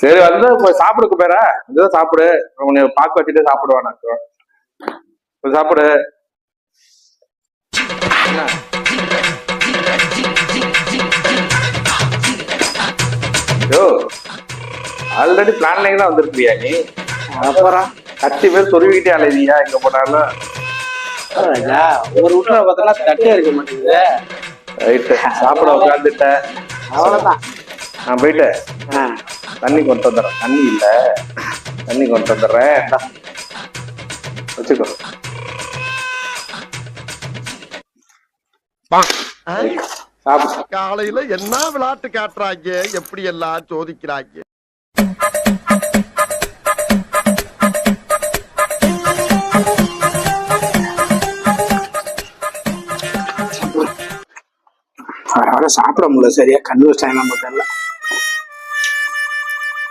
சரி வந்து போய் சாப்பிடுக்கு பேரா இதுதான் சாப்பிடு உன்னை பாக்க வச்சுட்டு சாப்பிடுவானாக்கும் சாப்பிடு ஆல்ரெடி பிளான்ல தான் வந்திருக்கியா நீ அப்புறம் 10 பேர் சொருவிக்கிட்டே அலைவியா இங்க போனாலும் ஒரு வீட்டுல பார்த்தா தட்டே இருக்க மாட்டேங்குது ரைட்டு சாப்பிட உட்காந்துட்டேன் அவ்வளவுதான் நான் போயிட்டேன் தண்ணி கொண்டு வந்துடுறேன் தண்ணி இல்ல தண்ணி கொண்டு வந்துடுறேன் வச்சுக்கோ காலையில என்ன விளையாட்டு காட்டுறாங்க எப்படி எல்லாம் சோதிக்கிறாங்க சாப்பிட முடியல சரியா கண்ணு வச்சாங்க நம்ம தெரியல